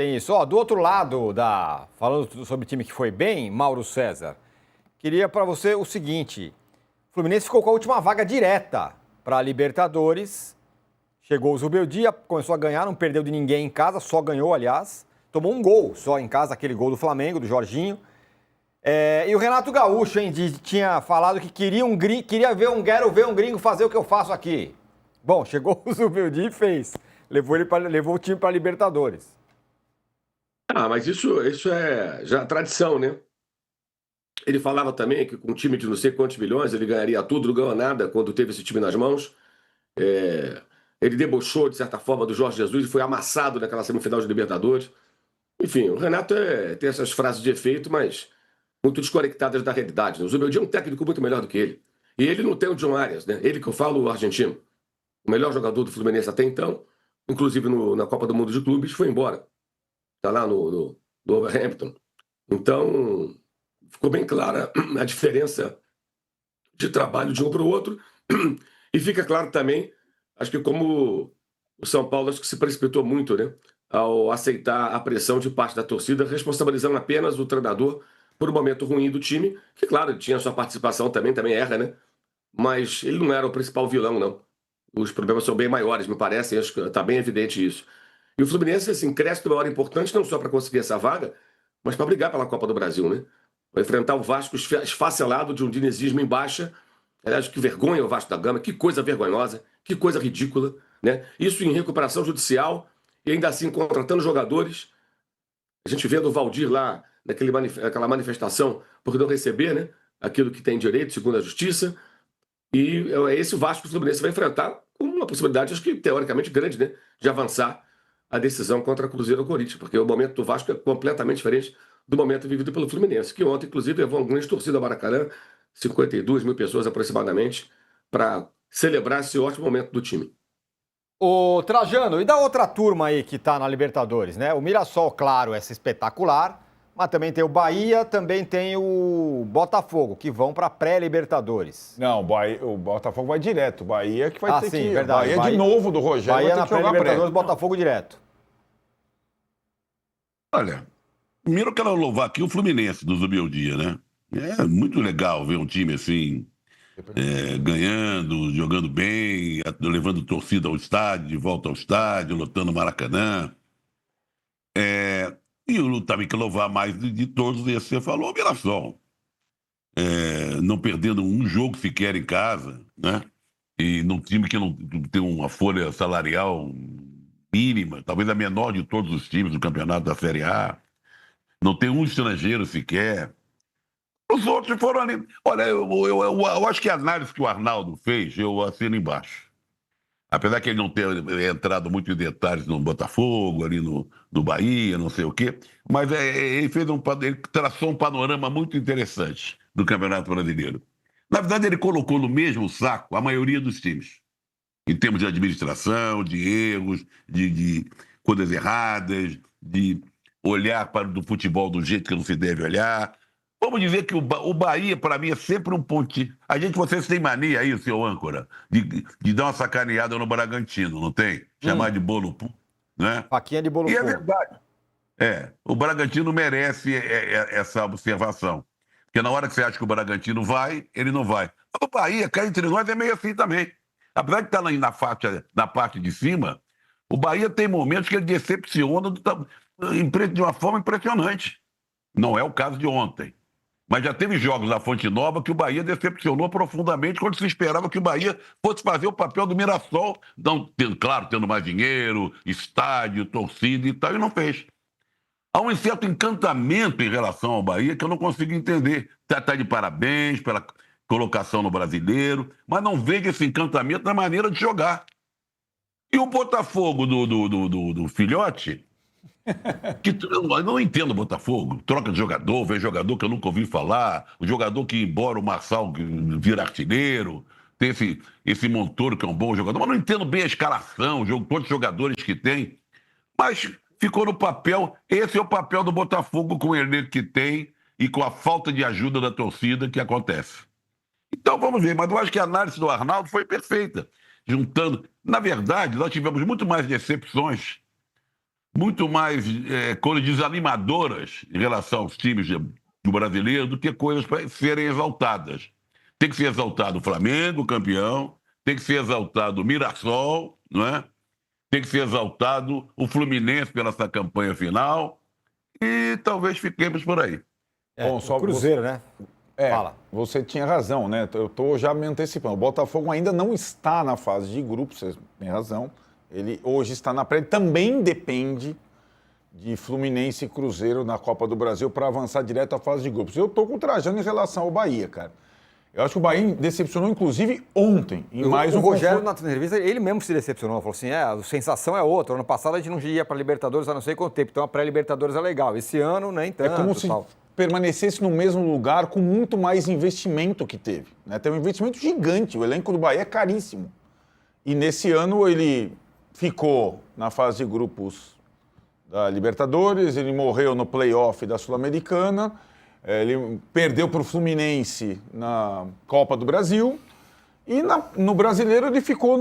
tem isso. Ó, do outro lado, falando sobre o time que foi bem, Mauro César, queria para você o seguinte: o Fluminense ficou com a última vaga direta para a Libertadores. Chegou o Zubeldia, começou a ganhar, não perdeu de ninguém em casa, só ganhou, aliás. Tomou um gol só em casa, aquele gol do Flamengo, do Jorginho. E o Renato Gaúcho, hein, tinha falado que queria ver um gringo fazer o que eu faço aqui. Bom, chegou o Zubeldia e fez. Levou o time para a Libertadores. Mas isso é já tradição, né? Ele falava também que com um time de não sei quantos milhões ele ganharia tudo, não ganhou nada quando teve esse time nas mãos. Ele debochou, de certa forma, do Jorge Jesus e foi amassado naquela semifinal de Libertadores. Enfim, o Renato tem essas frases de efeito, mas muito desconectadas da realidade, né? O Zubeldia é um técnico muito melhor do que ele. E ele não tem o John Arias, né? Ele que eu falo, o argentino. O melhor jogador do Fluminense até então, inclusive na Copa do Mundo de Clubes, foi embora. Está lá no Wolverhampton. Então, ficou bem clara a diferença de trabalho de um para o outro. E fica claro também, acho que como o São Paulo acho que se precipitou muito, né, ao aceitar a pressão de parte da torcida, responsabilizando apenas o treinador por um momento ruim do time, que claro, ele tinha sua participação também erra, né? Mas ele não era o principal vilão, não. Os problemas são bem maiores, me parece, acho que está bem evidente isso. E o Fluminense, assim, cresce numa hora importante, não só para conseguir essa vaga, mas para brigar pela Copa do Brasil, né? Vai enfrentar o Vasco esfacelado de um dinizismo em baixa. Aliás, que vergonha o Vasco da Gama, que coisa vergonhosa, que coisa ridícula, né? Isso em recuperação judicial e ainda assim contratando jogadores. A gente vendo o Valdir lá naquela manifestação por não receber, né, aquilo que tem direito, segundo a justiça. E é esse o Vasco que o Fluminense vai enfrentar com uma possibilidade, acho que teoricamente grande, né, de avançar a decisão contra Cruzeiro ou Corinthians, porque o momento do Vasco é completamente diferente do momento vivido pelo Fluminense, que ontem, inclusive, levou uma grande torcida ao Maracanã, 52 mil pessoas aproximadamente, para celebrar esse ótimo momento do time. Ô, Trajano, e da outra turma aí que tá na Libertadores, né? O Mirassol, claro, essa espetacular, mas também tem o Bahia, também tem o Botafogo, que vão para pré-Libertadores. Não, o Botafogo vai direto. O Bahia que vai ter sim, que... verdade. Bahia de novo do Rogério Bahia vai ter na que jogar pré. pré-Libertadores, Botafogo direto. Olha, primeiro eu quero louvar aqui o Fluminense do Zubeldia, né? É muito legal ver um time assim, ganhando, jogando bem, levando torcida ao estádio, de volta ao estádio, lotando o Maracanã. E eu também quero louvar mais de todos esses. Você falou, o Mirassol. Não perdendo um jogo sequer em casa, né? E num time que não tem uma folha salarial mínima, talvez a menor de todos os times do campeonato da Série A. Não tem um estrangeiro sequer. Os outros foram ali. Olha, eu acho que a análise que o Arnaldo fez, eu assino embaixo. Apesar que ele não ter entrado muito em detalhes no Botafogo, ali no Bahia, não sei o quê, mas ele ele traçou um panorama muito interessante do Campeonato Brasileiro. Na verdade, ele colocou no mesmo saco a maioria dos times, em termos de administração, de erros, de coisas erradas, de olhar para o futebol do jeito que não se deve olhar. Vamos dizer que o Bahia, para mim, é sempre um pontinho. Vocês têm mania aí, seu âncora, de dar uma sacaneada no Bragantino, não tem? Chamar de bolo puro, né? Faquinha de bolo E é puro. verdade. O Bragantino merece essa observação. Porque na hora que você acha que o Bragantino vai, ele não vai. Mas o Bahia, cá entre nós, é meio assim também. Apesar de estar lá na parte de cima, o Bahia tem momentos que ele decepciona de uma forma impressionante. Não é o caso de ontem. Mas já teve jogos na Fonte Nova que o Bahia decepcionou profundamente quando se esperava que o Bahia fosse fazer o papel do Mirassol, claro, tendo mais dinheiro, estádio, torcida e tal, e não fez. Há um certo encantamento em relação ao Bahia que eu não consigo entender. Está de parabéns pela colocação no Brasileiro, mas não vejo esse encantamento na maneira de jogar. E o Botafogo do Filhote... Eu não entendo o Botafogo. Troca de jogador, vem jogador que eu nunca ouvi falar, o jogador que, embora o Marçal vira artilheiro, tem esse Montoro que é um bom jogador, mas não entendo bem a escalação, quantos jogadores que tem. Mas ficou no papel, esse é o papel do Botafogo com o elenco que tem e com a falta de ajuda da torcida que acontece. Então vamos ver, mas eu acho que a análise do Arnaldo foi perfeita, juntando. Na verdade, nós tivemos muito mais decepções muito mais coisas desanimadoras em relação aos times do brasileiro do que coisas para serem exaltadas. Tem que ser exaltado o Flamengo, campeão, tem que ser exaltado o Mirassol, não é? Tem que ser exaltado o Fluminense pela essa campanha final e talvez fiquemos por aí. Bom, só o Cruzeiro, né? Fala. Você tinha razão, né? Eu estou já me antecipando. O Botafogo ainda não está na fase de grupos, você tem razão. Ele hoje está na pré, também depende de Fluminense e Cruzeiro na Copa do Brasil para avançar direto à fase de grupos. Eu estou com o Trajano em relação ao Bahia, cara. Eu acho que o Bahia decepcionou, inclusive, ontem. Em mais o um Rogério, na entrevista, ele mesmo se decepcionou. Falou assim, a sensação é outra. Ano passado a gente não ia para Libertadores há não sei quanto tempo. Então a pré-Libertadores é legal. Esse ano, nem tanto. É como se permanecesse no mesmo lugar com muito mais investimento que teve. Né? Teve um investimento gigante. O elenco do Bahia é caríssimo. E nesse ano ele ficou na fase de grupos da Libertadores, ele morreu no play-off da Sul-Americana, ele perdeu para o Fluminense na Copa do Brasil e no Brasileiro ele ficou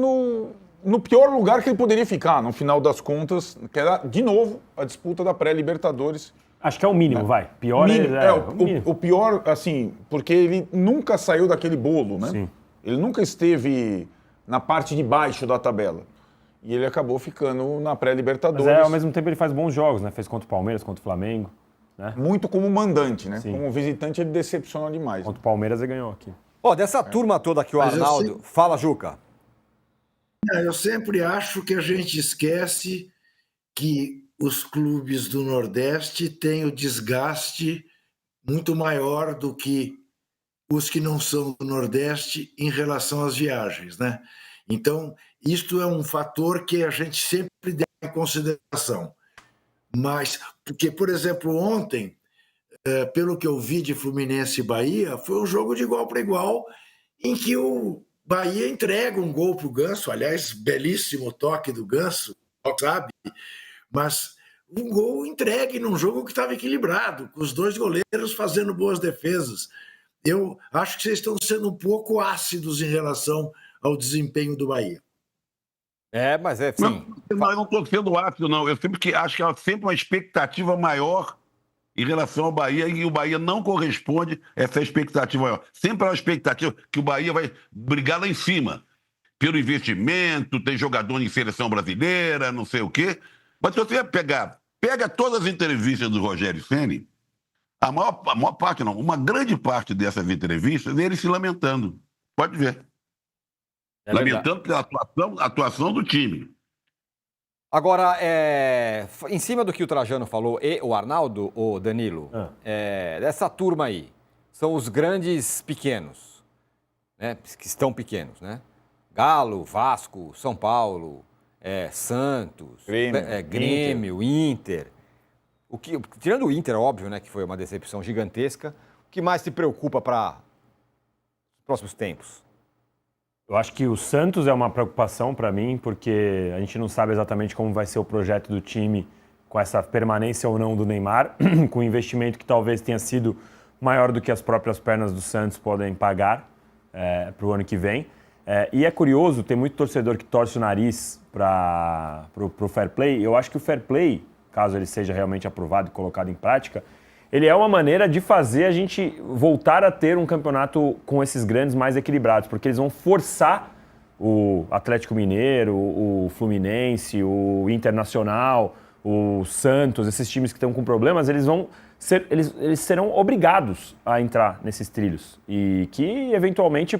no pior lugar que ele poderia ficar, no final das contas, que era, de novo, a disputa da pré-Libertadores. Acho que é o mínimo, vai. Pior mínimo, mínimo. O pior, assim, porque ele nunca saiu daquele bolo, né? Sim. Ele nunca esteve na parte de baixo da tabela. E ele acabou ficando na pré-Libertadores. Mas ao mesmo tempo ele faz bons jogos, né? Fez contra o Palmeiras, contra o Flamengo. Né? Muito como mandante, né? Sim. Como visitante ele decepciona demais. Contra o Palmeiras ele ganhou aqui. Dessa turma toda aqui, o Mas Arnaldo... Fala, Juca. Eu sempre acho que a gente esquece que os clubes do Nordeste têm o desgaste muito maior do que os que não são do Nordeste em relação às viagens, né? Então, isto é um fator que a gente sempre dá em consideração. Mas, porque, por exemplo, ontem, pelo que eu vi de Fluminense e Bahia, foi um jogo de igual para igual, em que o Bahia entrega um gol para o Ganso, aliás, belíssimo toque do Ganso, sabe? Mas um gol entregue num jogo que estava equilibrado, com os dois goleiros fazendo boas defesas. Eu acho que vocês estão sendo um pouco ácidos em relação ao desempenho do Bahia. Mas é assim... Não, eu não estou sendo ácido, não. Eu sempre acho que há sempre uma expectativa maior em relação ao Bahia e o Bahia não corresponde a essa expectativa maior. Sempre há uma expectativa que o Bahia vai brigar lá em cima. Pelo investimento, tem jogador em seleção brasileira, não sei o quê. Mas se você pega todas as entrevistas do Rogério Ceni, a maior parte não, uma grande parte dessas entrevistas, ele se lamentando. Pode ver. Lamentando pela atuação do time. Agora, em cima do que o Trajano falou e o Arnaldo, o Danilo, dessa turma aí, são os grandes pequenos, né? Que estão pequenos, né? Galo, Vasco, São Paulo, Santos, Grêmio, Inter. Tirando o Inter, óbvio, né, que foi uma decepção gigantesca, o que mais te preocupa para os próximos tempos? Eu acho que o Santos é uma preocupação para mim, porque a gente não sabe exatamente como vai ser o projeto do time com essa permanência ou não do Neymar, com um investimento que talvez tenha sido maior do que as próprias pernas do Santos podem pagar para o ano que vem. E é curioso, tem muito torcedor que torce o nariz para o fair play. Eu acho que o fair play, caso ele seja realmente aprovado e colocado em prática, ele é uma maneira de fazer a gente voltar a ter um campeonato com esses grandes mais equilibrados, porque eles vão forçar o Atlético Mineiro, o Fluminense, o Internacional, o Santos, esses times que estão com problemas, eles serão obrigados a entrar nesses trilhos. E que, eventualmente,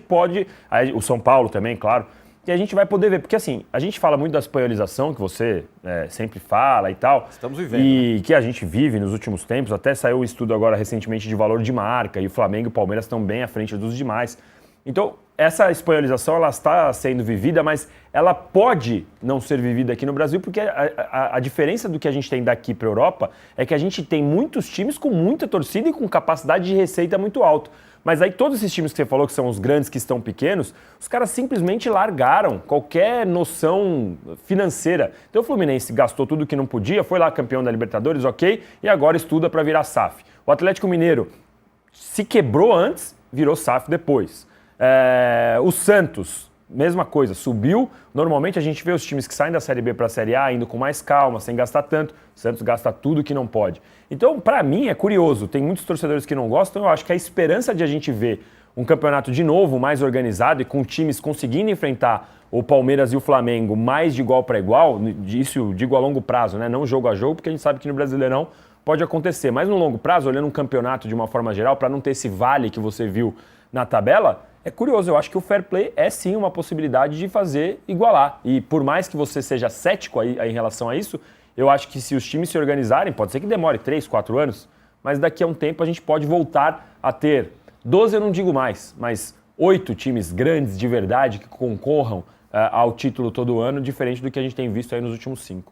o São Paulo também, claro, que a gente vai poder ver. Porque, assim, a gente fala muito da espanholização, que você sempre fala e tal. Estamos vivendo. E né? que a gente vive nos últimos tempos. Até saiu um estudo agora, recentemente, de valor de marca. E o Flamengo e o Palmeiras estão bem à frente dos demais. Então, essa espanholização, ela está sendo vivida, mas ela pode não ser vivida aqui no Brasil, porque a diferença do que a gente tem daqui para a Europa é que a gente tem muitos times com muita torcida e com capacidade de receita muito alta. Mas aí todos esses times que você falou, que são os grandes que estão pequenos, os caras simplesmente largaram qualquer noção financeira. Então o Fluminense gastou tudo que não podia, foi lá campeão da Libertadores, ok, e agora estuda para virar SAF. O Atlético Mineiro se quebrou antes, virou SAF depois. O Santos mesma coisa, subiu. Normalmente a gente vê os times que saem da Série B para a Série A indo com mais calma, sem gastar tanto. O Santos gasta tudo que não pode. Então, para mim, é curioso. Tem muitos torcedores que não gostam. Eu acho que a esperança de a gente ver um campeonato de novo mais organizado e com times conseguindo enfrentar o Palmeiras e o Flamengo mais de igual para igual, isso digo a longo prazo, né? Não jogo a jogo, porque a gente sabe que no Brasileirão pode acontecer. Mas no longo prazo, olhando um campeonato de uma forma geral, para não ter esse vale que você viu na tabela, é curioso. Eu acho que o fair play é sim uma possibilidade de fazer igualar. E por mais que você seja cético aí em relação a isso, eu acho que se os times se organizarem, pode ser que demore 3, 4 anos, mas daqui a um tempo a gente pode voltar a ter 12, eu não digo mais, mas 8 times grandes de verdade que concorram ao título todo ano, diferente do que a gente tem visto aí nos últimos 5.